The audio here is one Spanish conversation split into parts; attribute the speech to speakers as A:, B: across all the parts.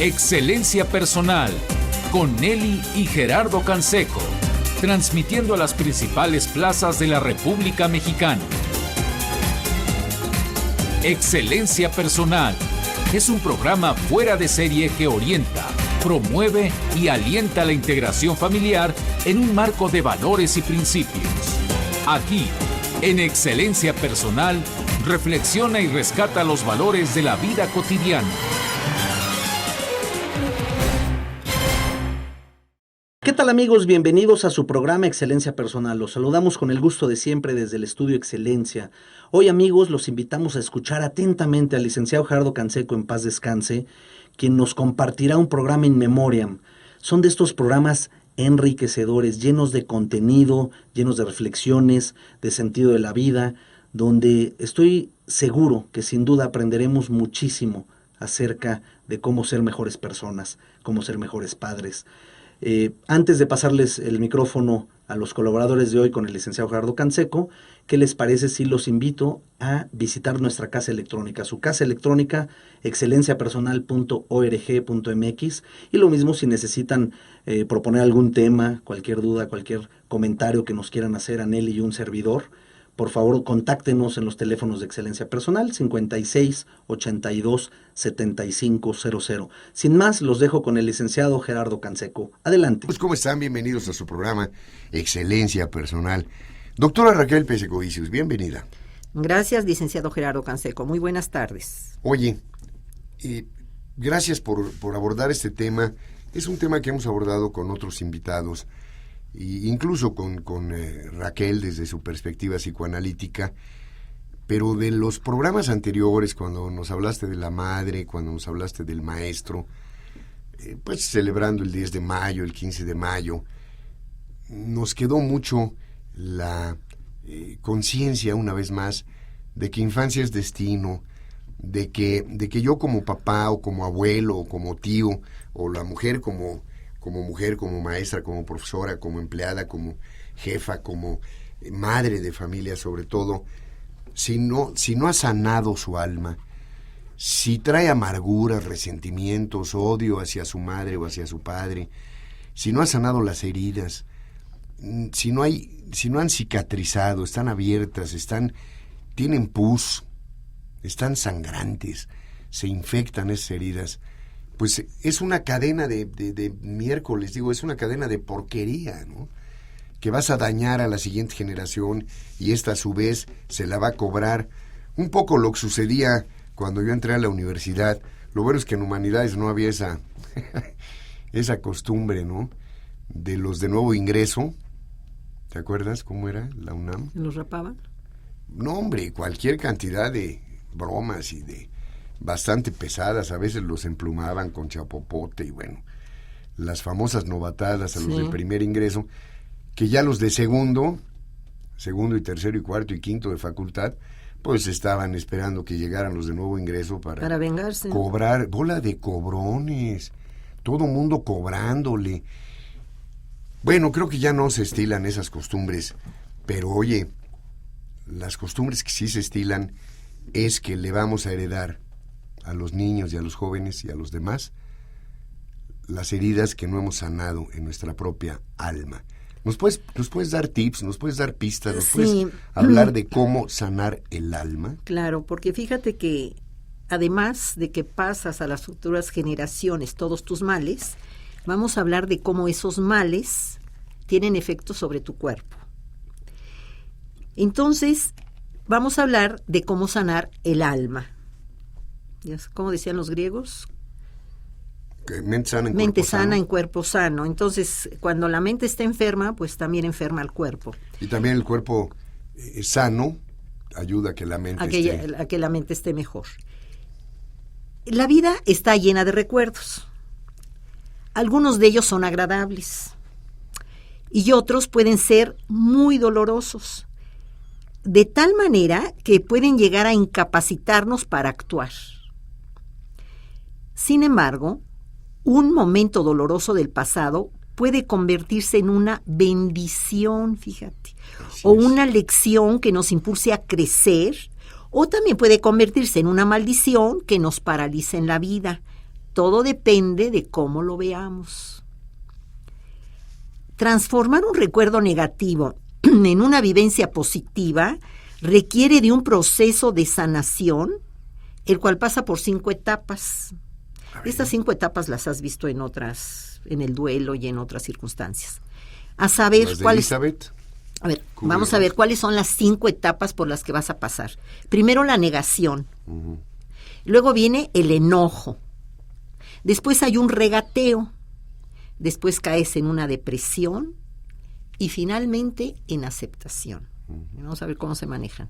A: Excelencia Personal, con Nelly y Gerardo Canseco, transmitiendo a las principales plazas de la República Mexicana. Excelencia Personal es un programa fuera de serie que orienta, promueve y alienta la integración familiar en un marco de valores y principios. Aquí, en Excelencia Personal, reflexiona y rescata los valores de la vida cotidiana.
B: ¿Qué tal, amigos? Bienvenidos a su programa Excelencia Personal. Los saludamos con el gusto de siempre desde el Estudio Excelencia. Hoy, amigos, los invitamos a escuchar atentamente al licenciado Gerardo Canseco, en paz descanse, quien nos compartirá un programa in memoriam. Son de estos programas enriquecedores, llenos de contenido, llenos de reflexiones, de sentido de la vida, donde estoy seguro que sin duda aprenderemos muchísimo acerca de cómo ser mejores personas, cómo ser mejores padres. Antes de pasarles el micrófono a los colaboradores de hoy con el licenciado Gerardo Canseco, ¿qué les parece si los invito a visitar nuestra casa electrónica? Su casa electrónica, excelenciapersonal.org.mx, y lo mismo si necesitan proponer algún tema, cualquier duda, cualquier comentario que nos quieran hacer a Nelly y un servidor. Por favor, contáctenos en los teléfonos de Excelencia Personal, 56 82 75 00. Sin más, los dejo con el licenciado Gerardo Canseco. Adelante.
C: Pues, ¿cómo están? Bienvenidos a su programa Excelencia Personal. Doctora Raquel Pesecovicius, bienvenida.
D: Gracias, licenciado Gerardo Canseco. Muy buenas tardes.
C: Oye, gracias por abordar este tema. Es un tema que hemos abordado con otros invitados, incluso con Raquel desde su perspectiva psicoanalítica, pero de los programas anteriores, cuando nos hablaste de la madre, cuando nos hablaste del maestro, pues celebrando el 10 de mayo, el 15 de mayo, nos quedó mucho la conciencia, una vez más, de que infancia es destino, de que yo como papá o como abuelo o como tío, o la mujer como mujer, como maestra, como profesora, como empleada, como jefa, como madre de familia sobre todo, si no ha sanado su alma, si trae amarguras, resentimientos, odio hacia su madre o hacia su padre, si no ha sanado las heridas, si no han cicatrizado, están abiertas, tienen pus, están sangrantes, se infectan esas heridas, pues es una cadena de miércoles, es una cadena de porquería, ¿no? Que vas a dañar a la siguiente generación y esta a su vez se la va a cobrar. Un poco lo que sucedía cuando yo entré a la universidad. Lo bueno es que en humanidades no había esa costumbre, ¿no? De los de nuevo ingreso. ¿Te acuerdas cómo era la UNAM?
D: ¿Los rapaban?
C: No, hombre, cualquier cantidad de bromas y de bastante pesadas, a veces los emplumaban con chapopote y bueno, las famosas novatadas a los de primer ingreso, que ya los de segundo y tercero y cuarto y quinto de facultad, pues estaban esperando que llegaran los de nuevo ingreso para
D: vengarse,
C: cobrar, bola de cobrones, todo mundo cobrándole. Bueno, creo que ya no se estilan esas costumbres, pero oye, las costumbres que sí se estilan es que le vamos a heredar a los niños y a los jóvenes y a los demás las heridas que no hemos sanado en nuestra propia alma. ¿Nos puedes dar tips, nos puedes dar pistas, nos puedes hablar de cómo sanar el alma?
D: Claro, porque fíjate que además de que pasas a las futuras generaciones todos tus males, vamos a hablar de cómo esos males tienen efecto sobre tu cuerpo. Entonces, vamos a hablar de cómo sanar el alma. ¿Cómo decían los griegos?
C: Que mente sana
D: en cuerpo sano. Entonces, cuando la mente está enferma, pues también enferma el cuerpo.
C: Y también el cuerpo sano ayuda a que la mente
D: esté mejor. La vida está llena de recuerdos. Algunos de ellos son agradables y otros pueden ser muy dolorosos, de tal manera que pueden llegar a incapacitarnos para actuar. Sin embargo, un momento doloroso del pasado puede convertirse en una bendición, fíjate, o una lección que nos impulse a crecer, o también puede convertirse en una maldición que nos paralice en la vida. todo depende de cómo lo veamos. Transformar un recuerdo negativo en una vivencia positiva requiere de un proceso de sanación, el cual pasa por 5 etapas. Estas 5 etapas las has visto en el duelo y en otras circunstancias. A saber cuáles. A ver, vamos a ver cuáles son las 5 etapas por las que vas a pasar. Primero la negación. Uh-huh. Luego viene el enojo. Después hay un regateo. Después caes en una depresión y finalmente en aceptación. Vamos a ver cómo se manejan.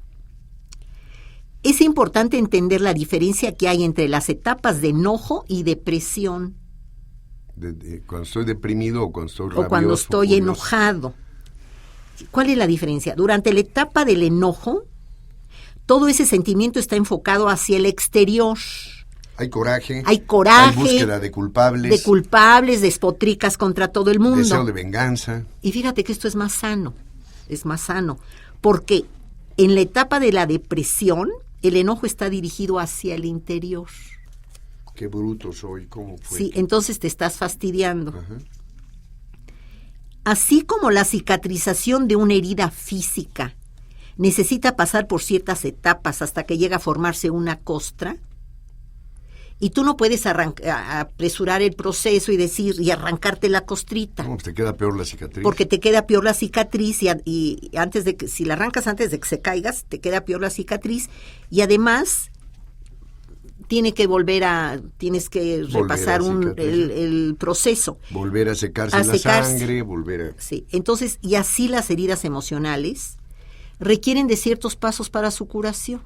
D: Es importante entender la diferencia que hay entre las etapas de enojo y depresión.
C: Cuando estoy deprimido o cuando estoy rabioso.
D: O cuando estoy enojado. ¿Cuál es la diferencia? Durante la etapa del enojo, todo ese sentimiento está enfocado hacia el exterior.
C: Hay coraje.
D: Hay
C: búsqueda de culpables.
D: De culpables, despotricas contra todo el mundo.
C: Deseo de venganza.
D: Y fíjate que esto es más sano. Es más sano. Porque en la etapa de la depresión, el enojo está dirigido hacia el interior.
C: Qué bruto soy, ¿cómo fue?
D: Sí, entonces te estás fastidiando. Ajá. Así como la cicatrización de una herida física necesita pasar por ciertas etapas hasta que llega a formarse una costra, y tú no puedes apresurar el proceso y arrancarte la costrita.
C: No, pues te queda peor la cicatriz.
D: Porque te queda peor la cicatriz y antes de que, si la arrancas antes de que se caigas, te queda peor la cicatriz y además tienes que repasar el proceso.
C: Volver a secarse la sangre,
D: Sí, entonces, y así las heridas emocionales requieren de ciertos pasos para su curación.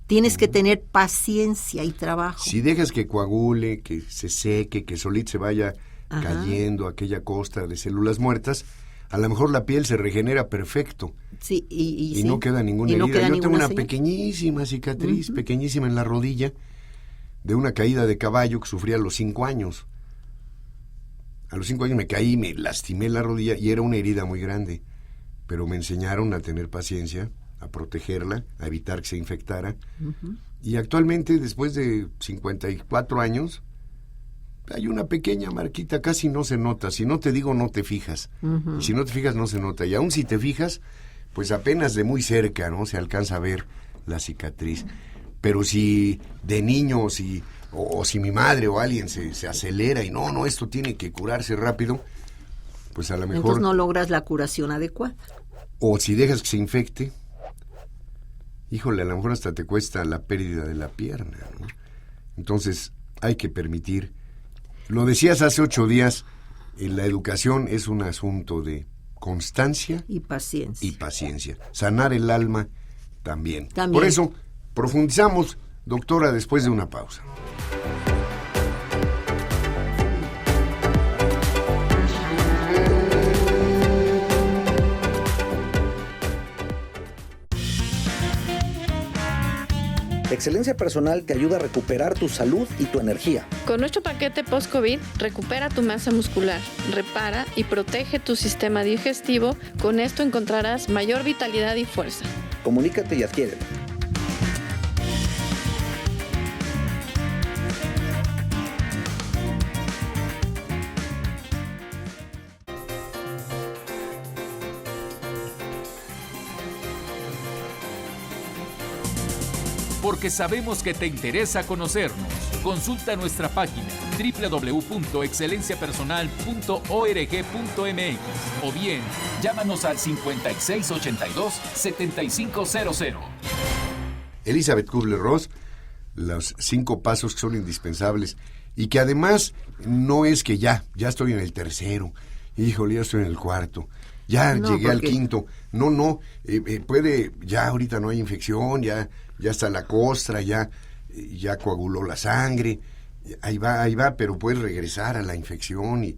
D: Tienes que tener paciencia y trabajo.
C: Si dejas que coagule, que se seque, que solito se vaya cayendo aquella costra de células muertas, a lo mejor la piel se regenera perfecto.
D: Sí, y
C: no queda ninguna herida. Yo tengo una pequeñísima cicatriz, pequeñísima en la rodilla, de una caída de caballo que sufrí a los 5 años. A los 5 años me caí, me lastimé la rodilla y era una herida muy grande. Pero me enseñaron a tener paciencia, a protegerla, a evitar que se infectara. Uh-huh. Y actualmente, después de 54 años, hay una pequeña marquita, casi no se nota. Si no te digo, no te fijas. Uh-huh. Y si no te fijas, no se nota. Y aún si te fijas, pues apenas de muy cerca, ¿no? Se alcanza a ver la cicatriz. Pero si de niño, o si mi madre o alguien se acelera y no, esto tiene que curarse rápido, pues a lo mejor...
D: Entonces no logras la curación adecuada.
C: O si dejas que se infecte, híjole, a lo mejor hasta te cuesta la pérdida de la pierna, ¿no? Entonces, hay que permitir. Lo decías hace 8 días, la educación es un asunto de constancia
D: y paciencia.
C: Sanar el alma también. Por eso, profundizamos, doctora, después de una pausa.
B: Excelencia Personal te ayuda a recuperar tu salud y tu energía.
E: Con nuestro paquete post-COVID, recupera tu masa muscular, repara y protege tu sistema digestivo. Con esto encontrarás mayor vitalidad y fuerza.
B: Comunícate y adquiérelo.
A: Porque sabemos que te interesa conocernos. Consulta nuestra página www.excelenciapersonal.org.mx o bien llámanos al 5682-7500.
C: Elizabeth Kubler-Ross, los 5 pasos que son indispensables y que además no es que ya estoy en el 3º, híjole, ya estoy en el 4º. Ya llegué al 5º. No, puede, ya ahorita no hay infección, ya está la costra, ya coaguló la sangre, ahí va, pero puedes regresar a la infección y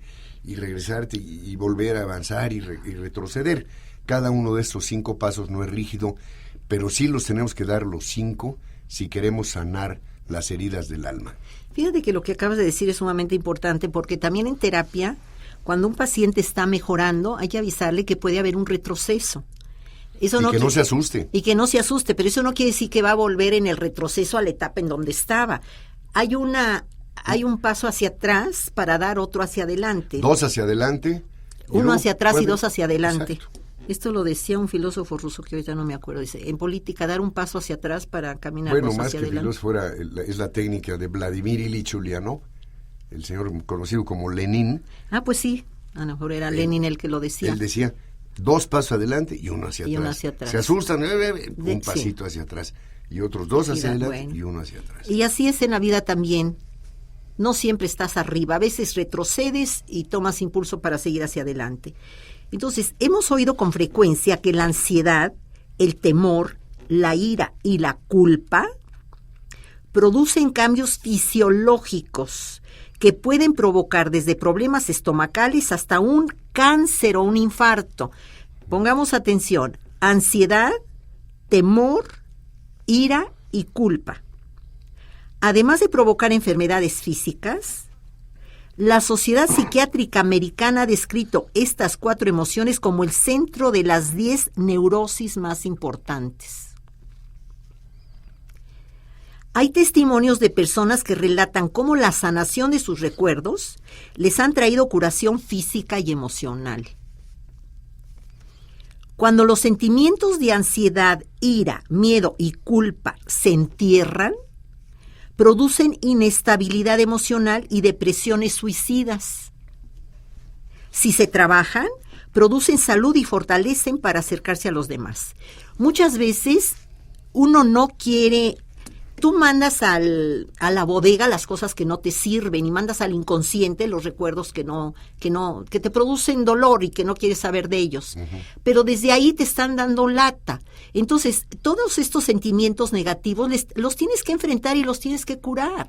C: regresarte y volver a avanzar y retroceder. Cada uno de estos 5 pasos no es rígido, pero sí los tenemos que dar los 5 si queremos sanar las heridas del alma.
D: Fíjate que lo que acabas de decir es sumamente importante porque también en terapia, cuando un paciente está mejorando, hay que avisarle que puede haber un retroceso. Eso
C: y que no se asuste.
D: Y que no se asuste, pero eso no quiere decir que va a volver en el retroceso a la etapa en donde estaba. Hay una hay un paso hacia atrás para dar otro hacia adelante.
C: 2 hacia adelante.
D: Uno hacia atrás y 2 hacia adelante.
C: Exacto.
D: Esto lo decía un filósofo ruso que ahorita no me acuerdo. Dice, en política, dar un paso hacia atrás para caminar
C: Bueno,
D: dos
C: más
D: hacia
C: que
D: adelante.
C: filósofo, es la técnica de Vladimir Ilich Ulyanov, el señor conocido como Lenin.
D: Ah, pues sí, a lo mejor era Lenin el que lo decía.
C: Él decía 2 pasos adelante y 1 hacia
D: Y
C: atrás.
D: uno hacia atrás.
C: Se asustan, un
D: Sí.
C: pasito hacia atrás. Y otros 2 hacia
D: Mira,
C: adelante
D: bueno.
C: y 1 hacia atrás.
D: Y así es en la vida también. No siempre estás arriba, a veces retrocedes y tomas impulso para seguir hacia adelante. Entonces, hemos oído con frecuencia que la ansiedad, el temor, la ira y la culpa producen cambios fisiológicos que pueden provocar desde problemas estomacales hasta un cáncer o un infarto. Pongamos atención, ansiedad, temor, ira y culpa. Además de provocar enfermedades físicas, la Sociedad Psiquiátrica Americana ha descrito estas 4 emociones como el centro de las 10 neurosis más importantes. Hay testimonios de personas que relatan cómo la sanación de sus recuerdos les han traído curación física y emocional. Cuando los sentimientos de ansiedad, ira, miedo y culpa se entierran, producen inestabilidad emocional y depresiones suicidas. Si se trabajan, producen salud y fortalecen para acercarse a los demás. Muchas veces uno no quiere, tú mandas a la bodega las cosas que no te sirven y mandas al inconsciente los recuerdos que te producen dolor y que no quieres saber de ellos. Uh-huh. Pero desde ahí te están dando lata. Entonces, todos estos sentimientos negativos los tienes que enfrentar y los tienes que curar.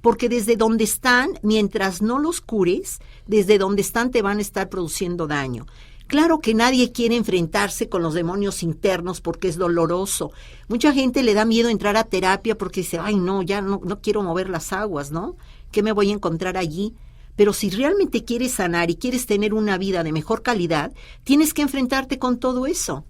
D: Porque desde donde están, mientras no los cures, desde donde están te van a estar produciendo daño. Claro que nadie quiere enfrentarse con los demonios internos porque es doloroso. Mucha gente le da miedo entrar a terapia porque dice, ay no, ya no quiero mover las aguas, ¿no? ¿Qué me voy a encontrar allí? Pero si realmente quieres sanar y quieres tener una vida de mejor calidad, tienes que enfrentarte con todo eso.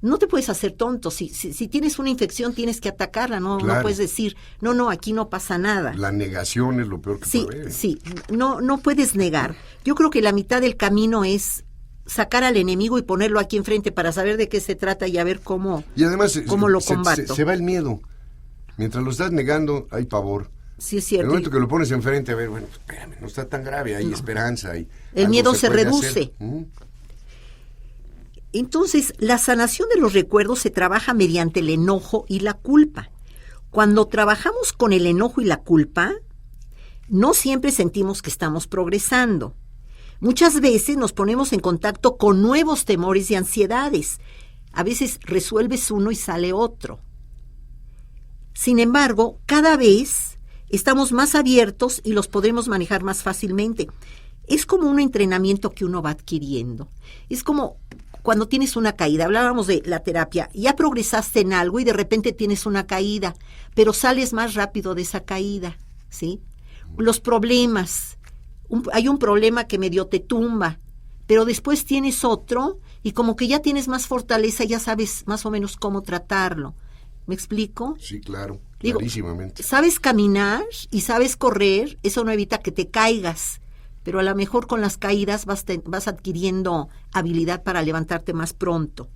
D: No te puedes hacer tonto. Si tienes una infección, tienes que atacarla. No, claro. No puedes decir, no, aquí no pasa nada.
C: La negación es lo peor que puede haber.
D: Sí, no puedes negar. Yo creo que la mitad del camino es sacar al enemigo y ponerlo aquí enfrente para saber de qué se trata y a ver cómo lo combato.
C: Se va el miedo. Mientras lo estás negando, hay pavor.
D: Sí, es cierto.
C: En el momento que lo pones enfrente, a ver, bueno, espérame, no está tan grave, hay esperanza.
D: El miedo se reduce. Entonces, la sanación de los recuerdos se trabaja mediante el enojo y la culpa. Cuando trabajamos con el enojo y la culpa, no siempre sentimos que estamos progresando. Muchas veces nos ponemos en contacto con nuevos temores y ansiedades. A veces resuelves uno y sale otro. Sin embargo, cada vez estamos más abiertos y los podremos manejar más fácilmente. Es como un entrenamiento que uno va adquiriendo. Es como cuando tienes una caída. Hablábamos de la terapia. Ya progresaste en algo y de repente tienes una caída, pero sales más rápido de esa caída, ¿sí? Los problemas. Hay un problema que medio te tumba, pero después tienes otro y como que ya tienes más fortaleza, ya sabes más o menos cómo tratarlo. ¿Me explico?
C: Sí, claro, clarísimamente.
D: Sabes caminar y sabes correr, eso no evita que te caigas, pero a lo mejor con las caídas vas adquiriendo habilidad para levantarte más pronto.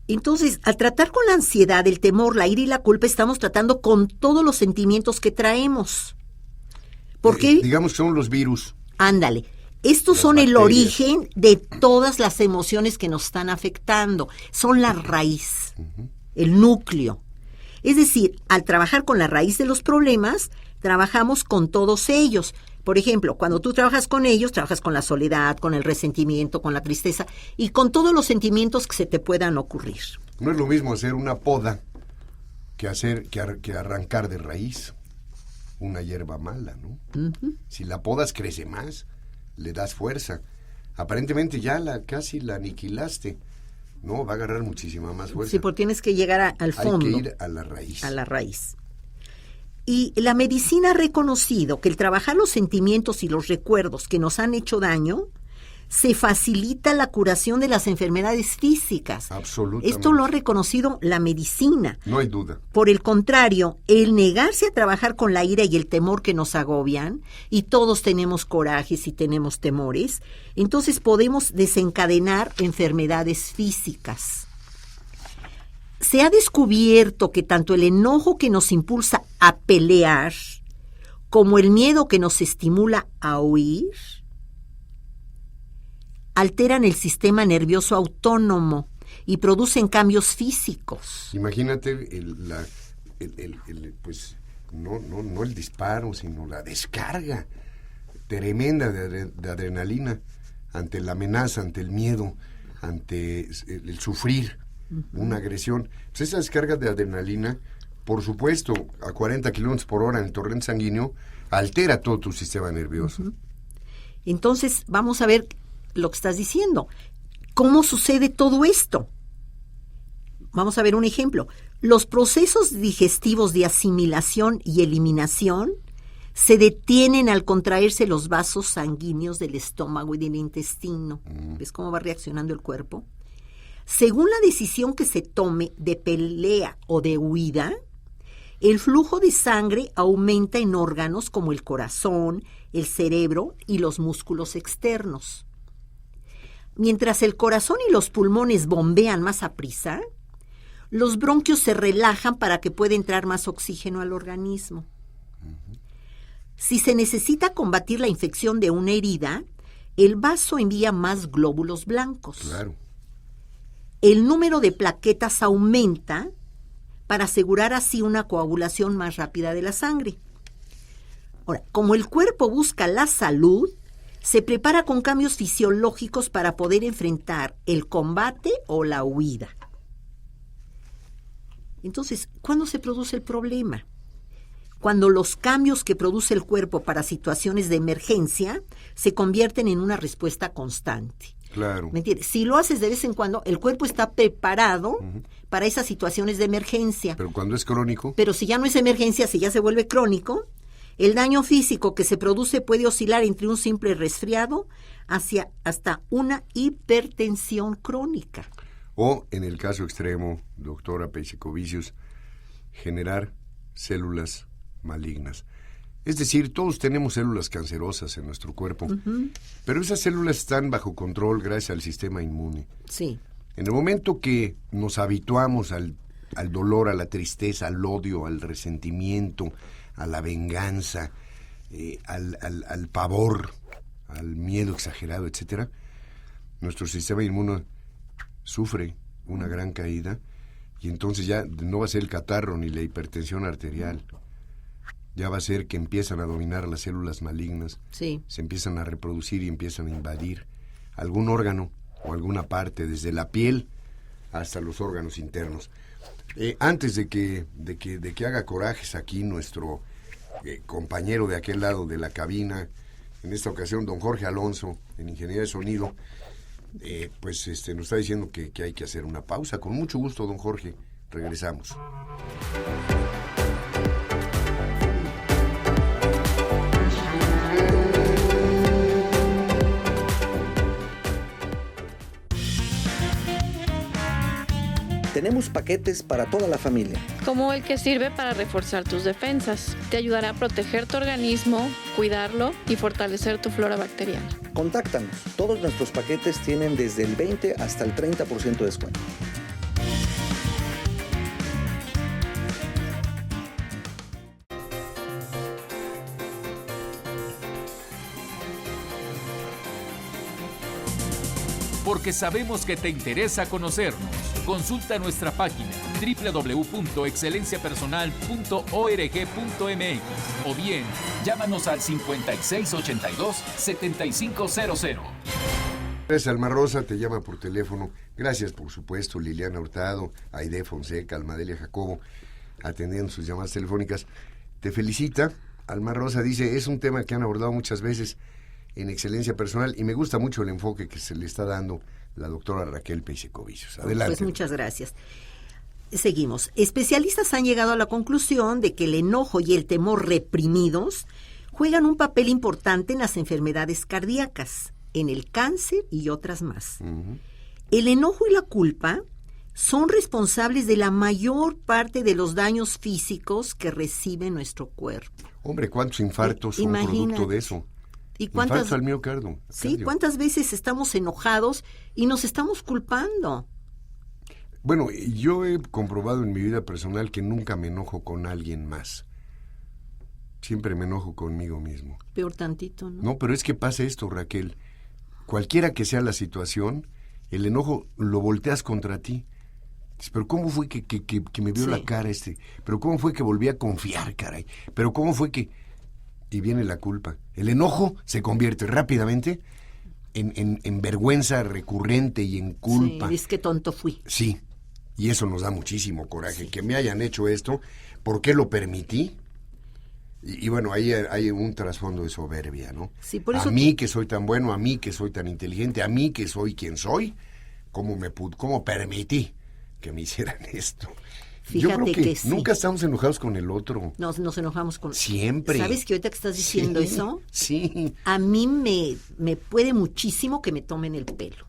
D: Entonces, al tratar con la ansiedad, el temor, la ira y la culpa, estamos tratando con todos los sentimientos que traemos. Porque
C: digamos que son los virus.
D: Ándale. Estos son el origen de todas las emociones que nos están afectando. Son la raíz, el núcleo. Es decir, al trabajar con la raíz de los problemas, trabajamos con todos ellos. Por ejemplo, cuando tú trabajas con ellos, trabajas con la soledad, con el resentimiento, con la tristeza y con todos los sentimientos que se te puedan ocurrir.
C: No es lo mismo hacer una poda que arrancar de raíz una hierba mala, ¿no? Uh-huh. Si la podas crece más, le das fuerza. Aparentemente ya casi la aniquilaste. No, va a agarrar muchísima más fuerza.
D: Sí, porque tienes que llegar al fondo.
C: Hay que ir a la raíz.
D: A la raíz. Y la medicina ha reconocido que el trabajar los sentimientos y los recuerdos que nos han hecho daño se facilita la curación de las enfermedades físicas.
C: Absolutamente.
D: Esto lo ha reconocido la medicina.
C: No hay duda.
D: Por el contrario, el negarse a trabajar con la ira y el temor que nos agobian, y todos tenemos corajes y tenemos temores, entonces podemos desencadenar enfermedades físicas. Se ha descubierto que tanto el enojo que nos impulsa a pelear, como el miedo que nos estimula a huir, alteran el sistema nervioso autónomo y producen cambios físicos.
C: Imagínate pues no el disparo, sino la descarga tremenda de adrenalina ante la amenaza, ante el miedo, ante el sufrir una agresión. Pues esa descarga de adrenalina, por supuesto, a 40 kilómetros por hora en el torrente sanguíneo, altera todo tu sistema nervioso.
D: Entonces, vamos a ver lo que estás diciendo. ¿Cómo sucede todo esto? Vamos a ver un ejemplo. Los procesos digestivos de asimilación y eliminación se detienen al contraerse los vasos sanguíneos del estómago y del intestino. ¿Ves cómo va reaccionando el cuerpo? Según la decisión que se tome de pelea o de huida, el flujo de sangre aumenta en órganos como el corazón, el cerebro y los músculos externos. Mientras el corazón y los pulmones bombean más aprisa, los bronquios se relajan para que pueda entrar más oxígeno al organismo. Si se necesita combatir la infección de una herida, el vaso envía más glóbulos blancos.
C: Claro.
D: El número de plaquetas aumenta para asegurar así una coagulación más rápida de la sangre. Ahora, como el cuerpo busca la salud, se prepara con cambios fisiológicos para poder enfrentar el combate o la huida. Entonces, ¿cuándo se produce el problema? Cuando los cambios que produce el cuerpo para situaciones de emergencia se convierten en una respuesta constante.
C: Claro.
D: ¿Me entiendes? Si lo haces de vez en cuando, el cuerpo está preparado para esas situaciones de emergencia.
C: Pero cuando es crónico.
D: Pero si ya no es emergencia, si ya se vuelve crónico, el daño físico que se produce puede oscilar entre un simple resfriado hasta una hipertensión crónica.
C: O, en el caso extremo, doctora Peixe-Covicius, generar células malignas. Es decir, todos tenemos células cancerosas en nuestro cuerpo, pero esas células están bajo control gracias al sistema inmune.
D: Sí.
C: En el momento que nos habituamos al dolor, a la tristeza, al odio, al resentimiento, a la venganza, al pavor, al miedo exagerado, etcétera, nuestro sistema inmune sufre una gran caída y entonces ya no va a ser el catarro ni la hipertensión arterial. Ya va a ser que empiezan a dominar las células malignas,
D: Sí.
C: se empiezan a reproducir y empiezan a invadir algún órgano o alguna parte, desde la piel hasta los órganos internos. Antes de que haga corajes aquí nuestro compañero de aquel lado de la cabina, en esta ocasión don Jorge Alonso, en Ingeniería de Sonido, nos está diciendo que hay que hacer una pausa. Con mucho gusto, don Jorge, regresamos.
B: Tenemos paquetes para toda la familia.
E: Como el que sirve para reforzar tus defensas. Te ayudará a proteger tu organismo, cuidarlo y fortalecer tu flora bacteriana.
B: Contáctanos. Todos nuestros paquetes tienen desde el 20 hasta el 30% de descuento.
A: Porque sabemos que te interesa conocernos. Consulta nuestra página www.excelenciapersonal.org.mx o bien llámanos al 5682-7500.
C: Alma Rosa te llama por teléfono. Gracias, por supuesto, Liliana Hurtado, Aide Fonseca, Almadelia Jacobo, atendiendo sus llamadas telefónicas. Te felicita. Alma Rosa dice, es un tema que han abordado muchas veces en Excelencia Personal y me gusta mucho el enfoque que se le está dando la doctora Raquel Peixe-Covicius. Adelante.
D: Pues muchas gracias. Seguimos. Especialistas han llegado a la conclusión de que el enojo y el temor reprimidos juegan un papel importante en las enfermedades cardíacas. en el cáncer y otras más. El enojo y la culpa son responsables de la mayor parte de los daños físicos que recibe nuestro cuerpo.
C: Hombre, ¿cuántos infartos son producto de eso?
D: ¿Y cuántas,
C: infarto al miocardio.
D: Sí, ¿cuántas veces estamos enojados y nos estamos culpando?
C: Bueno, yo he comprobado en mi vida personal que nunca me enojo con alguien más. Siempre me enojo conmigo mismo.
D: Peor tantito, ¿no?
C: No, pero es que pasa esto, Raquel. Cualquiera que sea la situación, el enojo lo volteas contra ti. Dices, pero ¿cómo fue que me vio la cara este? Pero ¿cómo fue que volví a confiar, caray? Pero ¿cómo fue que...? Y viene la culpa. El enojo se convierte rápidamente en vergüenza recurrente y en culpa.
D: Sí, es que tonto fui.
C: Sí, y eso nos da muchísimo coraje. Sí. Que me hayan hecho esto, ¿por qué lo permití? Y bueno, ahí hay un trasfondo de soberbia, ¿no?
D: Sí, por eso
C: a mí que soy tan bueno, a mí que soy tan inteligente, a mí que soy quien soy, ¿cómo permití que me hicieran esto?
D: Fíjate
C: Yo creo que
D: sí.
C: Nunca estamos enojados con el otro.
D: Nos enojamos con...
C: Siempre.
D: ¿Sabes que ahorita que estás diciendo eso?
C: Sí.
D: A mí me puede muchísimo que me tomen el pelo.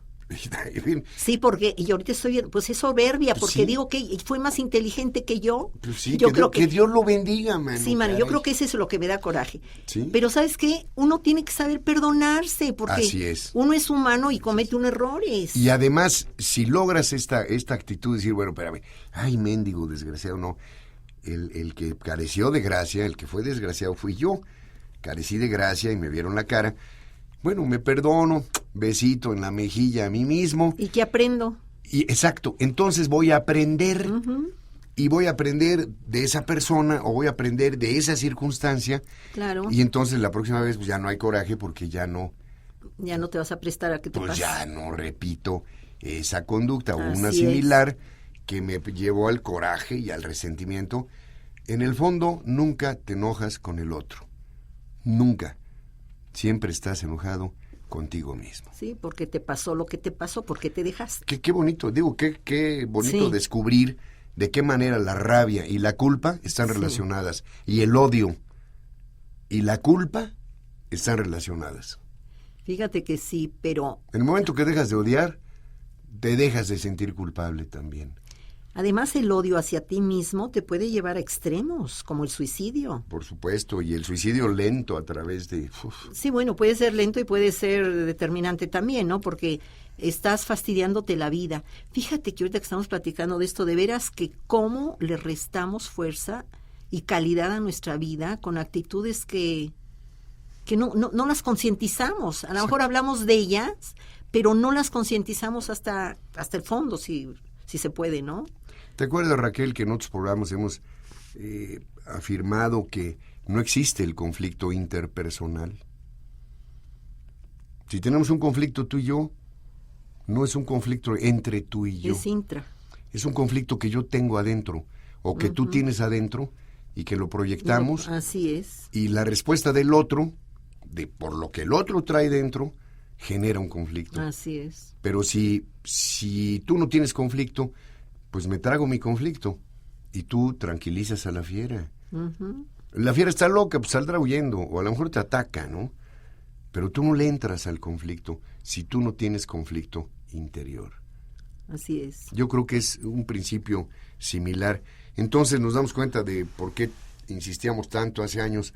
D: Sí, porque y ahorita estoy, pues es soberbia, porque
C: sí.
D: Digo que fue más inteligente que yo.
C: Pues sí,
D: yo creo
C: que Dios lo bendiga, mano.
D: Sí, mano, yo creo que eso es lo que me da coraje.
C: ¿Sí?
D: Pero ¿sabes qué? Uno tiene que saber perdonarse, porque
C: así es.
D: Uno es humano y comete unos errores.
C: Y además, si logras esta actitud de decir, bueno, espérame, ay, mendigo, desgraciado, no. El que careció de gracia, el que fue desgraciado fui yo. Carecí de gracia y me vieron la cara. Bueno, me perdono, besito en la mejilla a mí mismo.
D: ¿Y qué aprendo?
C: Y exacto, entonces voy a aprender, y voy a aprender de esa persona, o voy a aprender de esa circunstancia.
D: Claro.
C: Y entonces la próxima vez pues ya no hay coraje porque ya no
D: te vas a prestar a que te
C: pues
D: pase.
C: ya no repito esa conducta, o
D: Así
C: una similar que me llevó al coraje y al resentimiento. En el fondo, nunca te enojas con el otro. Nunca. Siempre estás enojado contigo mismo.
D: Sí, porque te pasó lo que te pasó, porque te dejaste.
C: Qué bonito, digo, qué bonito descubrir de qué manera la rabia y la culpa están relacionadas. Y el odio y la culpa están relacionadas.
D: Fíjate que sí, pero...
C: En el momento que dejas de odiar, te dejas de sentir culpable también.
D: Además, el odio hacia ti mismo te puede llevar a extremos, como el suicidio.
C: Por supuesto, y el suicidio lento a través de...
D: Sí, bueno, puede ser lento y puede ser determinante también, ¿no? Porque estás fastidiándote la vida. Fíjate que ahorita que estamos platicando de esto, de veras que cómo le restamos fuerza y calidad a nuestra vida con actitudes que no las concientizamos. A lo mejor hablamos de ellas, pero no las concientizamos hasta el fondo, si se puede, ¿no?
C: ¿Te acuerdas, Raquel, que en otros programas hemos afirmado que no existe el conflicto interpersonal? Si tenemos un conflicto tú y yo, no es un conflicto entre tú y yo.
D: Es intra.
C: Es un conflicto que yo tengo adentro, o que tú tienes adentro, y que lo proyectamos.
D: Así es.
C: Y la respuesta del otro, por lo que el otro trae dentro, genera un conflicto.
D: Así es.
C: Pero si tú no tienes conflicto, pues me trago mi conflicto y tú tranquilizas a la fiera. La fiera está loca, pues saldrá huyendo, o a lo mejor te ataca, ¿no? Pero tú no le entras al conflicto si tú no tienes conflicto interior.
D: Así es.
C: Yo creo que es un principio similar. Entonces nos damos cuenta de por qué insistíamos tanto hace años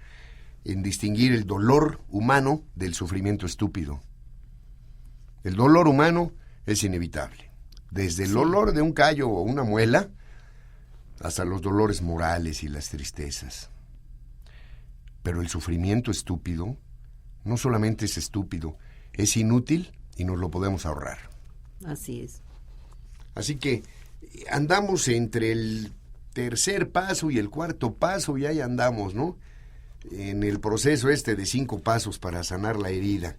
C: en distinguir el dolor humano del sufrimiento estúpido. El dolor humano es inevitable. Desde el dolor de un callo o una muela hasta los dolores morales y las tristezas. Pero el sufrimiento estúpido no solamente es estúpido, es inútil y nos lo podemos ahorrar.
D: Así es.
C: Así que andamos entre el tercer paso y el cuarto paso y ahí andamos, ¿no? En el proceso de 5 pasos para sanar la herida.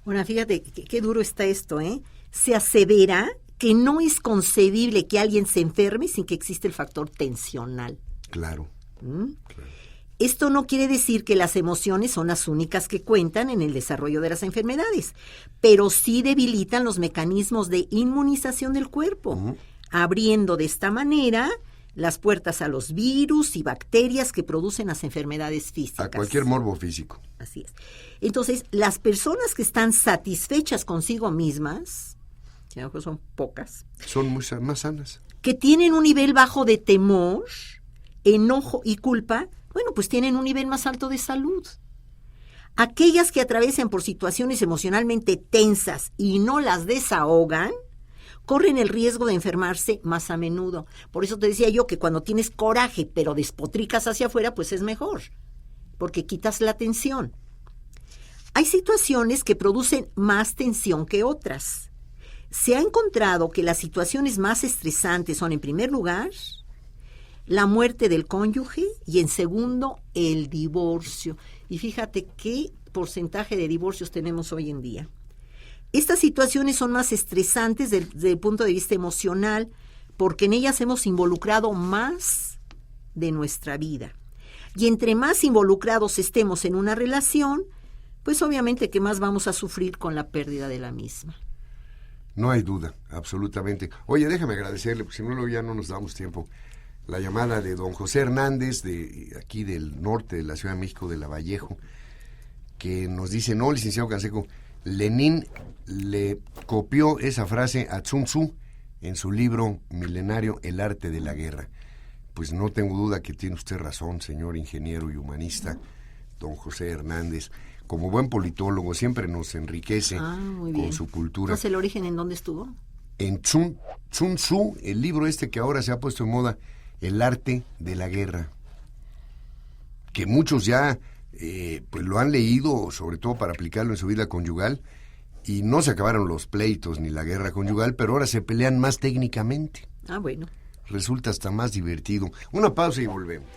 D: Bueno, fíjate qué duro está esto, ¿eh? Se asevera que no es concebible que alguien se enferme sin que exista el factor tensional.
C: Claro.
D: Claro. Esto no quiere decir que las emociones son las únicas que cuentan en el desarrollo de las enfermedades, pero sí debilitan los mecanismos de inmunización del cuerpo, abriendo de esta manera las puertas a los virus y bacterias que producen las enfermedades físicas.
C: A cualquier morbo físico.
D: Así es. Entonces, las personas que están satisfechas consigo mismas, que a lo mejor son pocas,
C: Son más sanas.
D: que tienen un nivel bajo de temor, enojo y culpa, bueno, pues tienen un nivel más alto de salud. Aquellas que atraviesan por situaciones emocionalmente tensas y no las desahogan, corren el riesgo de enfermarse más a menudo. Por eso te decía yo que cuando tienes coraje pero despotricas hacia afuera, pues es mejor, porque quitas la tensión. Hay situaciones que producen más tensión que otras. Se ha encontrado que las situaciones más estresantes son, en primer lugar, la muerte del cónyuge y, en segundo, el divorcio. Y fíjate qué porcentaje de divorcios tenemos hoy en día. Estas situaciones son más estresantes desde el punto de vista emocional porque en ellas hemos involucrado más de nuestra vida. Y entre más involucrados estemos en una relación, pues obviamente que más vamos a sufrir con la pérdida de la misma.
C: No hay duda, absolutamente. Oye, déjame agradecerle, porque si no, luego ya no nos damos tiempo. La llamada de don José Hernández, de aquí del norte de la Ciudad de México, de La Vallejo, que nos dice, no, licenciado Canseco, Lenin le copió esa frase a Sun Tzu en su libro milenario El arte de la guerra. Pues no tengo duda que tiene usted razón, señor ingeniero y humanista, don José Hernández. Como buen politólogo siempre nos enriquece con su cultura.
D: Entonces, ¿el origen en dónde estuvo?
C: En Sun Tzu, el libro que ahora se ha puesto en moda, El arte de la guerra, que muchos ya pues lo han leído, sobre todo para aplicarlo en su vida conyugal, y no se acabaron los pleitos ni la guerra conyugal, pero ahora se pelean más técnicamente.
D: Ah, bueno.
C: Resulta hasta más divertido. Una pausa y volvemos.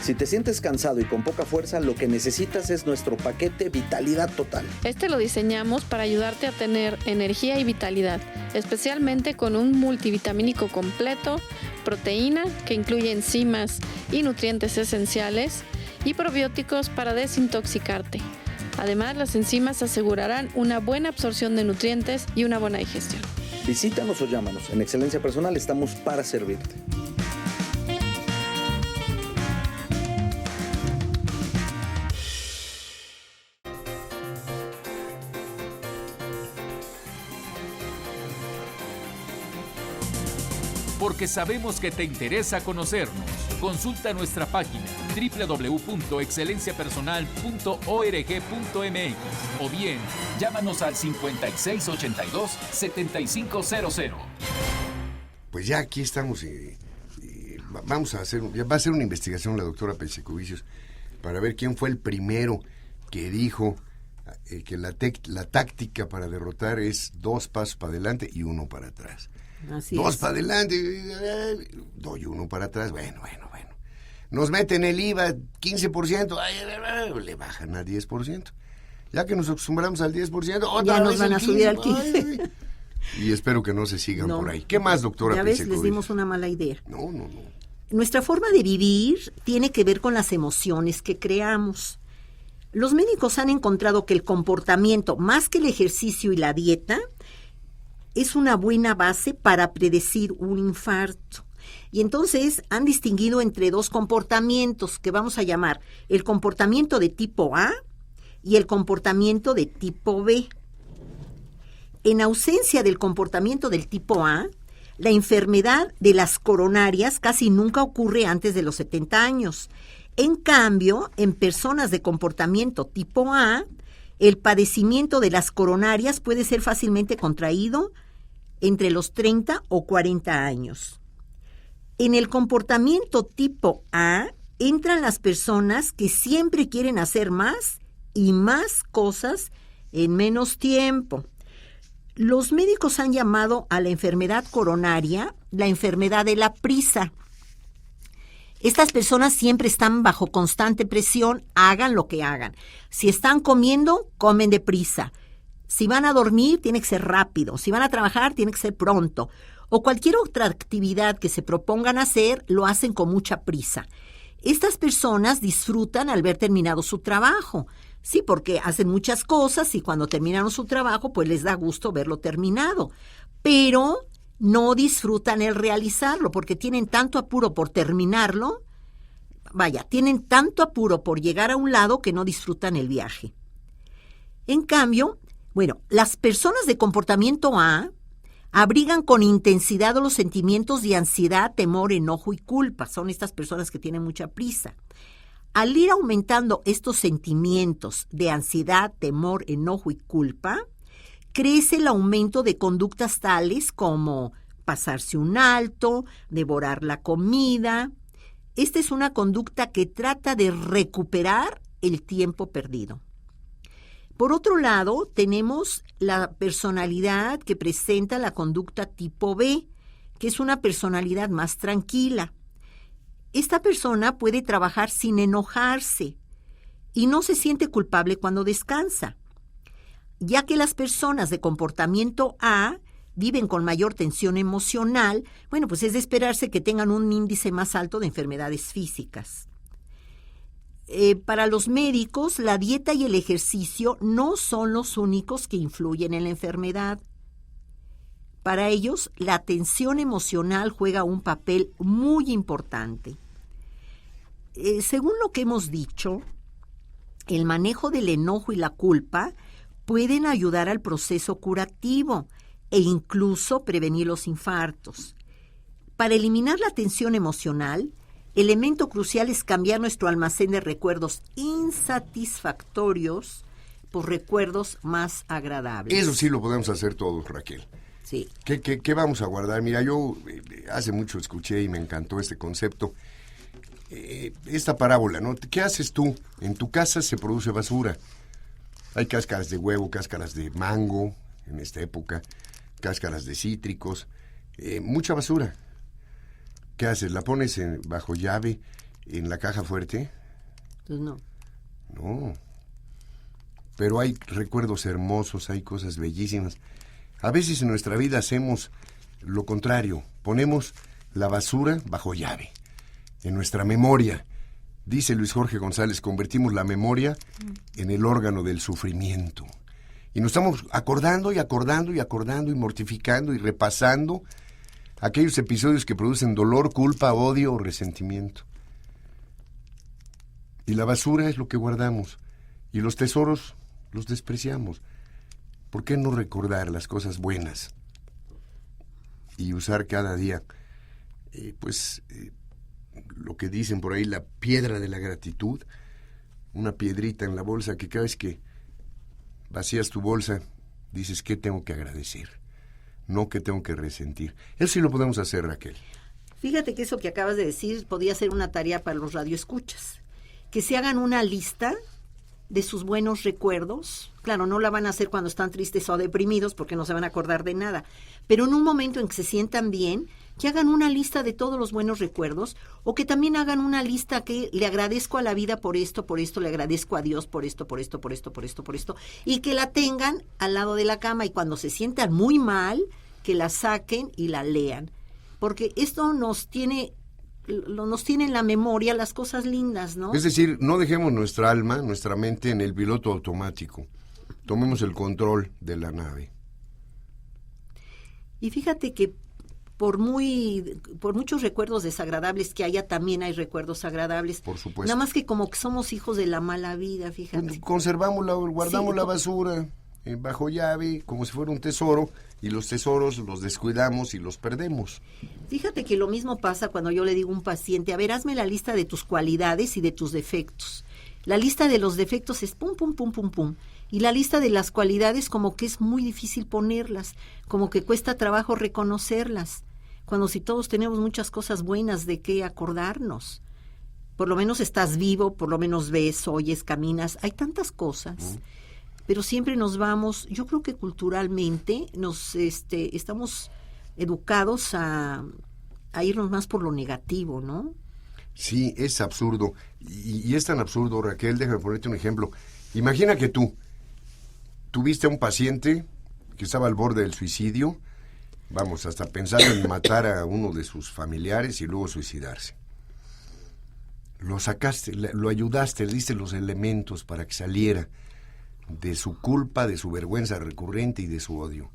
B: Si te sientes cansado y con poca fuerza, lo que necesitas es nuestro paquete Vitalidad Total.
E: Este lo diseñamos para ayudarte a tener energía y vitalidad, especialmente con un multivitamínico completo, proteína que incluye enzimas y nutrientes esenciales y probióticos para desintoxicarte. Además, las enzimas asegurarán una buena absorción de nutrientes y una buena digestión.
B: Visítanos o llámanos. En Excelencia Personal estamos para servirte.
A: Porque sabemos que te interesa conocernos. Consulta nuestra página www.excelenciapersonal.org.mx o bien llámanos al 5682-7500.
C: Pues ya aquí estamos vamos a hacer, va a hacer una investigación la doctora Pelsicovicius para ver quién fue el primero que dijo que la táctica para derrotar es 2 pasos para adelante y 1 para atrás.
D: Así
C: 2
D: es.
C: para adelante, doy 1 para atrás, bueno. Nos meten el IVA 15%, le bajan a 10%. Ya que nos acostumbramos al 10%, otra
D: Ya nos
C: vez
D: van
C: el
D: a subir al
C: 15%. Ay. Y espero que no se sigan
D: No.
C: por ahí. ¿Qué más, doctora
D: Ya ves,
C: Pelsicovicius?
D: les dimos una mala idea.
C: No.
D: Nuestra forma de vivir tiene que ver con las emociones que creamos. Los médicos han encontrado que el comportamiento, más que el ejercicio y la dieta, es una buena base para predecir un infarto. Y entonces han distinguido entre 2 comportamientos que vamos a llamar el comportamiento de tipo A y el comportamiento de tipo B. En ausencia del comportamiento del tipo A, la enfermedad de las coronarias casi nunca ocurre antes de los 70 años. En cambio, en personas de comportamiento tipo A, el padecimiento de las coronarias puede ser fácilmente contraído entre los 30 o 40 años. En el comportamiento tipo A entran las personas que siempre quieren hacer más y más cosas en menos tiempo. Los médicos han llamado a la enfermedad coronaria la enfermedad de la prisa. Estas personas siempre están bajo constante presión, hagan lo que hagan. Si están comiendo, comen deprisa. Si van a dormir, tiene que ser rápido. Si van a trabajar, tiene que ser pronto. O cualquier otra actividad que se propongan hacer, lo hacen con mucha prisa. Estas personas disfrutan al ver terminado su trabajo. Sí, porque hacen muchas cosas y cuando terminaron su trabajo, pues les da gusto verlo terminado. Pero no disfrutan el realizarlo porque tienen tanto apuro por terminarlo. Tienen tanto apuro por llegar a un lado que no disfrutan el viaje. En cambio, las personas de comportamiento A abrigan con intensidad los sentimientos de ansiedad, temor, enojo y culpa. Son estas personas que tienen mucha prisa. Al ir aumentando estos sentimientos de ansiedad, temor, enojo y culpa, crece el aumento de conductas tales como pasarse un alto, devorar la comida. Esta es una conducta que trata de recuperar el tiempo perdido. Por otro lado, tenemos la personalidad que presenta la conducta tipo B, que es una personalidad más tranquila. Esta persona puede trabajar sin enojarse y no se siente culpable cuando descansa, ya que las personas de comportamiento A viven con mayor tensión emocional, pues es de esperarse que tengan un índice más alto de enfermedades físicas. Para los médicos, la dieta y el ejercicio no son los únicos que influyen en la enfermedad. Para ellos, la tensión emocional juega un papel muy importante. Según lo que hemos dicho, el manejo del enojo y la culpa pueden ayudar al proceso curativo e incluso prevenir los infartos. Para eliminar la tensión emocional, elemento crucial es cambiar nuestro almacén de recuerdos insatisfactorios por recuerdos más agradables.
C: Eso sí lo podemos hacer todos, Raquel.
D: Sí.
C: ¿Qué vamos a guardar? Mira, yo hace mucho escuché y me encantó este concepto. Esta parábola, ¿no? ¿Qué haces tú? En tu casa se produce basura. Hay cáscaras de huevo, cáscaras de mango, en esta época, cáscaras de cítricos, mucha basura. ¿Qué haces? ¿La pones bajo llave en la caja fuerte?
D: Pues no.
C: No. Pero hay recuerdos hermosos, hay cosas bellísimas. A veces en nuestra vida hacemos lo contrario. Ponemos la basura bajo llave. En nuestra memoria. Dice Luis Jorge González, convertimos la memoria en el órgano del sufrimiento. Y nos estamos acordando y mortificando y repasando aquellos episodios que producen dolor, culpa, odio o resentimiento. Y la basura es lo que guardamos. Y los tesoros los despreciamos. ¿Por qué no recordar las cosas buenas? Y usar cada día, lo que dicen por ahí, la piedra de la gratitud, una piedrita en la bolsa que cada vez que vacías tu bolsa, dices, ¿qué tengo que agradecer? No que tengo que resentir. Eso sí lo podemos hacer, Raquel.
D: Fíjate que eso que acabas de decir podría ser una tarea para los radioescuchas. Que se hagan una lista de sus buenos recuerdos. Claro, no la van a hacer cuando están tristes o deprimidos porque no se van a acordar de nada. Pero en un momento en que se sientan bien, que hagan una lista de todos los buenos recuerdos o que también hagan una lista que le agradezco a la vida por esto, le agradezco a Dios por esto, y que la tengan al lado de la cama y cuando se sientan muy mal, que la saquen y la lean. Porque esto nos tiene en la memoria las cosas lindas, ¿no?
C: Es decir, no dejemos nuestra alma, nuestra mente en el piloto automático. Tomemos el control de la nave.
D: Y fíjate que por muchos recuerdos desagradables que haya, también hay recuerdos agradables.
C: Por supuesto.
D: Nada más que como que somos hijos de la mala vida, fíjate.
C: Guardamos la basura bajo llave, como si fuera un tesoro, y los tesoros los descuidamos y los perdemos.
D: Fíjate que lo mismo pasa cuando yo le digo a un paciente, a ver, hazme la lista de tus cualidades y de tus defectos. La lista de los defectos es pum, pum, pum, pum, pum. Y la lista de las cualidades como que es muy difícil ponerlas, como que cuesta trabajo reconocerlas. Cuando si todos tenemos muchas cosas buenas de qué acordarnos. Por lo menos estás vivo, por lo menos ves, oyes, caminas. Hay tantas cosas. Pero siempre nos vamos, yo creo que culturalmente estamos educados a irnos más por lo negativo, ¿no?
C: Sí, es absurdo. Y es tan absurdo, Raquel, déjame ponerte un ejemplo. Imagina que tú tuviste a un paciente que estaba al borde del suicidio, hasta pensando en matar a uno de sus familiares y luego suicidarse. lo sacaste, lo ayudaste, le diste los elementos para que saliera de su culpa, de su vergüenza recurrente y de su odio.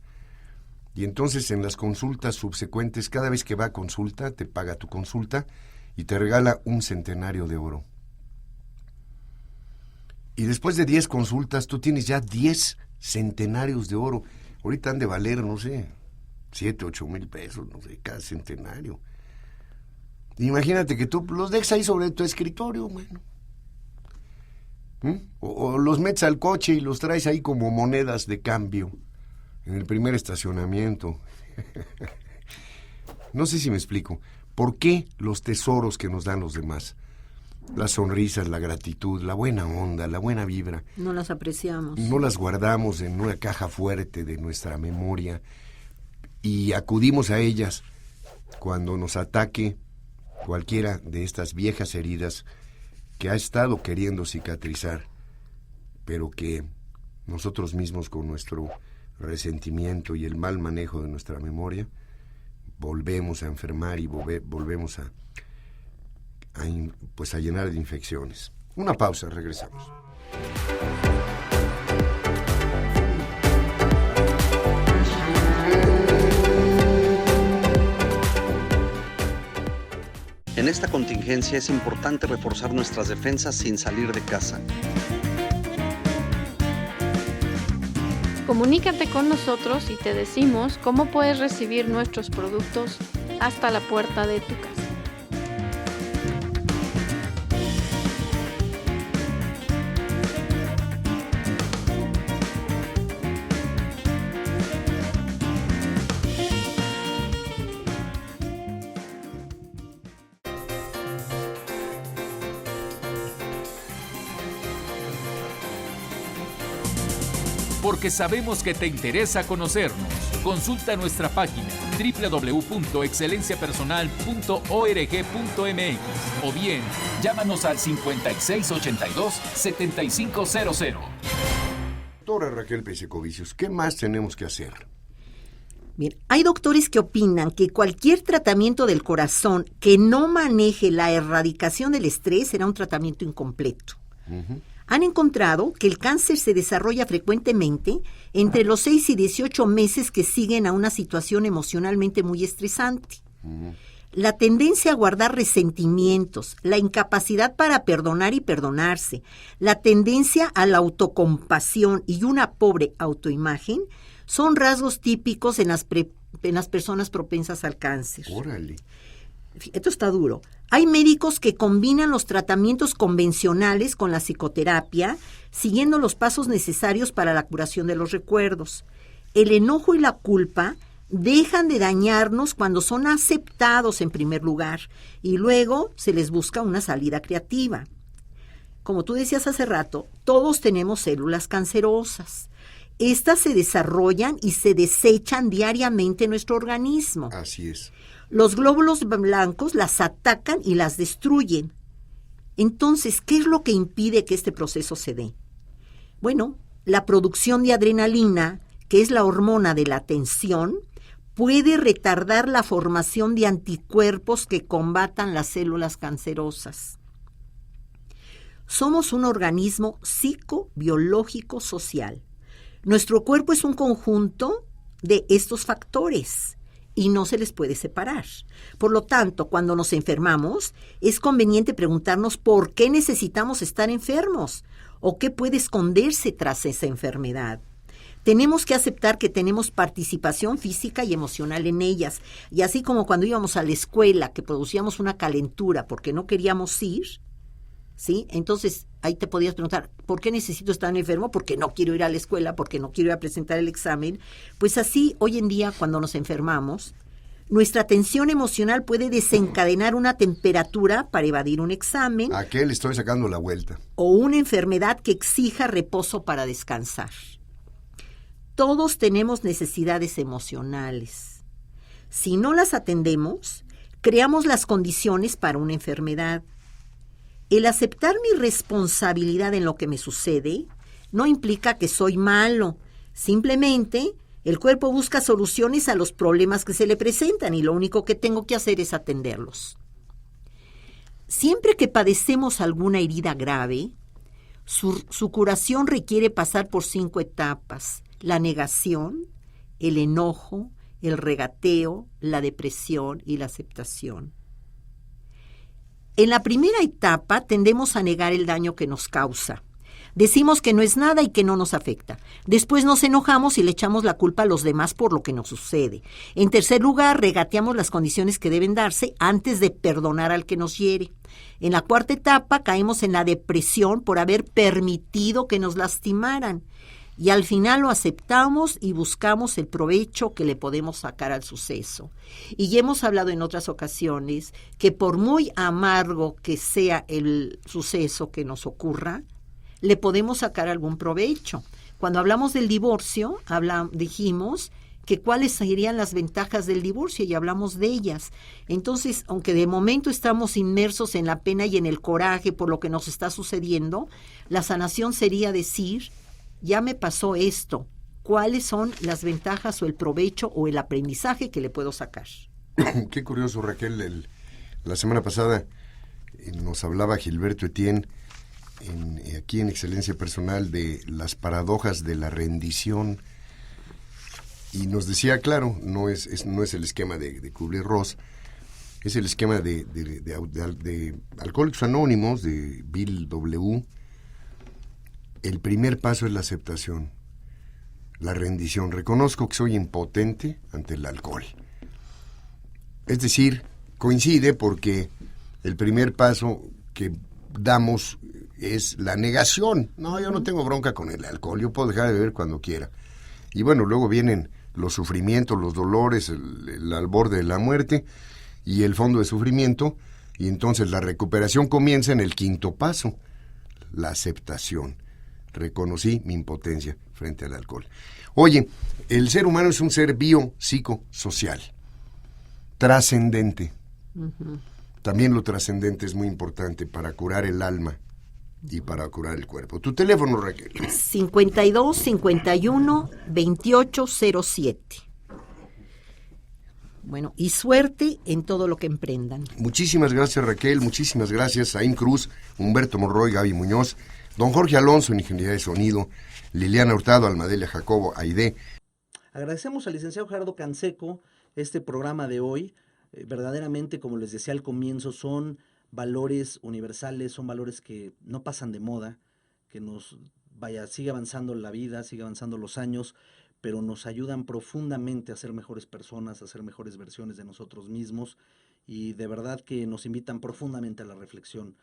C: Y entonces en las consultas subsecuentes, cada vez que va a consulta, te paga tu consulta y te regala un centenario de oro. Y después de 10 consultas, tú tienes ya 10 centenarios de oro. Ahorita han de valer, no sé, 7, 8 mil pesos, no sé, cada centenario. Imagínate que tú los dejas ahí sobre tu escritorio, bueno. O los metes al coche y los traes ahí como monedas de cambio en el primer estacionamiento. No sé si me explico. ¿Por qué los tesoros que nos dan los demás? Las sonrisas, la gratitud, la buena onda, la buena vibra.
D: No las apreciamos.
C: No las guardamos en una caja fuerte de nuestra memoria y acudimos a ellas cuando nos ataque cualquiera de estas viejas heridas que ha estado queriendo cicatrizar, pero que nosotros mismos con nuestro resentimiento y el mal manejo de nuestra memoria volvemos a enfermar y volvemos a llenar de infecciones. Una pausa, regresamos.
B: En esta contingencia es importante reforzar nuestras defensas sin salir de casa.
E: Comunícate con nosotros y te decimos cómo puedes recibir nuestros productos hasta la puerta de tu casa.
A: Porque sabemos que te interesa conocernos. Consulta nuestra página www.excelenciapersonal.org.mx o bien llámanos al 5682-7500.
C: Doctora Raquel Pesecovicius, ¿qué más tenemos que hacer?
D: Bien, hay doctores que opinan que cualquier tratamiento del corazón que no maneje la erradicación del estrés será un tratamiento incompleto. Han encontrado que el cáncer se desarrolla frecuentemente entre los 6 y 18 meses que siguen a una situación emocionalmente muy estresante. La tendencia a guardar resentimientos, la incapacidad para perdonar y perdonarse, la tendencia a la autocompasión y una pobre autoimagen son rasgos típicos en las personas propensas al cáncer.
C: Órale.
D: Esto está duro. Hay médicos que combinan los tratamientos convencionales con la psicoterapia, siguiendo los pasos necesarios para la curación de los recuerdos. El enojo y la culpa dejan de dañarnos cuando son aceptados en primer lugar y luego se les busca una salida creativa. Como tú decías hace rato, todos tenemos células cancerosas. Estas se desarrollan y se desechan diariamente en nuestro organismo.
C: Así es.
D: Los glóbulos blancos las atacan y las destruyen. Entonces, ¿qué es lo que impide que este proceso se dé? Bueno, la producción de adrenalina, que es la hormona de la tensión, puede retardar la formación de anticuerpos que combatan las células cancerosas. Somos un organismo psicobiológico social. Nuestro cuerpo es un conjunto de estos factores y no se les puede separar. Por lo tanto, cuando nos enfermamos, es conveniente preguntarnos por qué necesitamos estar enfermos o qué puede esconderse tras esa enfermedad. Tenemos que aceptar que tenemos participación física y emocional en ellas. Y así como cuando íbamos a la escuela, que producíamos una calentura porque no queríamos ir, ¿sí? Entonces, ahí te podías preguntar, ¿por qué necesito estar enfermo? Porque no quiero ir a la escuela, porque no quiero ir a presentar el examen. Pues así, hoy en día, cuando nos enfermamos, nuestra tensión emocional puede desencadenar una temperatura para evadir un examen.
C: ¿A qué le estoy sacando la vuelta?
D: O una enfermedad que exija reposo para descansar. Todos tenemos necesidades emocionales. Si no las atendemos, creamos las condiciones para una enfermedad. El aceptar mi responsabilidad en lo que me sucede no implica que soy malo. Simplemente, el cuerpo busca soluciones a los problemas que se le presentan y lo único que tengo que hacer es atenderlos. Siempre que padecemos alguna herida grave, su curación requiere pasar por 5 etapas: la negación, el enojo, el regateo, la depresión y la aceptación. En la primera etapa tendemos a negar el daño que nos causa. Decimos que no es nada y que no nos afecta. Después nos enojamos y le echamos la culpa a los demás por lo que nos sucede. En tercer lugar, regateamos las condiciones que deben darse antes de perdonar al que nos hiere. En la cuarta etapa caemos en la depresión por haber permitido que nos lastimaran. Y al final lo aceptamos y buscamos el provecho que le podemos sacar al suceso. Y ya hemos hablado en otras ocasiones que por muy amargo que sea el suceso que nos ocurra, le podemos sacar algún provecho. Cuando hablamos del divorcio, dijimos que cuáles serían las ventajas del divorcio y hablamos de ellas. Entonces, aunque de momento estamos inmersos en la pena y en el coraje por lo que nos está sucediendo, la sanación sería decir: ya me pasó esto, ¿cuáles son las ventajas o el provecho o el aprendizaje que le puedo sacar?
C: Qué curioso, Raquel. La semana pasada nos hablaba Gilberto Etienne aquí en Excelencia Personal de las paradojas de la rendición, y nos decía, claro, no es el esquema de Kubler-Ross, es el esquema de Alcohólicos Anónimos, de Bill W. El primer paso es la aceptación, la rendición. Reconozco que soy impotente ante el alcohol. Es decir, coincide porque el primer paso que damos es la negación. No, yo no tengo bronca con el alcohol, yo puedo dejar de beber cuando quiera. Y bueno, luego vienen los sufrimientos, los dolores, el al borde de la muerte y el fondo de sufrimiento, y entonces la recuperación comienza en el quinto paso, la aceptación. Reconocí mi impotencia frente al alcohol. Oye, el ser humano es un ser biopsicosocial, trascendente. También lo trascendente es muy importante para curar el alma y para curar el cuerpo. Tu teléfono, Raquel.
D: 52 51 28 07. Bueno, y suerte en todo lo que emprendan.
C: Muchísimas gracias, Raquel. Muchísimas gracias, Aín Cruz, Humberto Monroy, Gaby Muñoz, don Jorge Alonso en Ingeniería de Sonido, Liliana Hurtado, Almadelia Jacobo, Aide.
B: Agradecemos al licenciado Gerardo Canseco este programa de hoy. Verdaderamente, como les decía al comienzo, son valores universales, son valores que no pasan de moda, que sigue avanzando la vida, sigue avanzando los años, pero nos ayudan profundamente a ser mejores personas, a ser mejores versiones de nosotros mismos, y de verdad que nos invitan profundamente a la reflexión.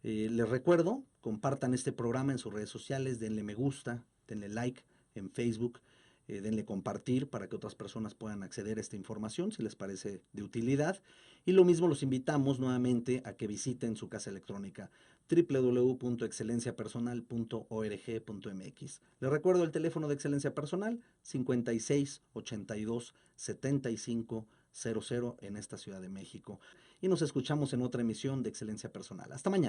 B: Les recuerdo, compartan este programa en sus redes sociales, denle me gusta, denle like en Facebook, denle compartir para que otras personas puedan acceder a esta información si les parece de utilidad. Y lo mismo los invitamos nuevamente a que visiten su casa electrónica www.excelenciapersonal.org.mx. Les recuerdo el teléfono de Excelencia Personal 56 82 75 00 en esta Ciudad de México. Y nos escuchamos en otra emisión de Excelencia Personal. Hasta mañana.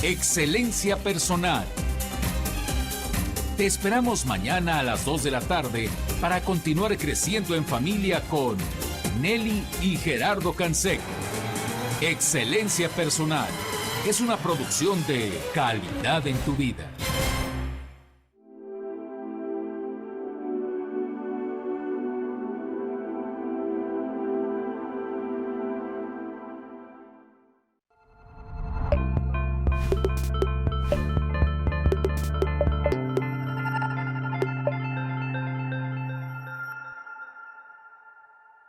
A: Excelencia Personal. Te esperamos mañana a las 2 de la tarde para continuar creciendo en familia con Nelly y Gerardo Canseco. Excelencia Personal es una producción de Calidad en tu Vida.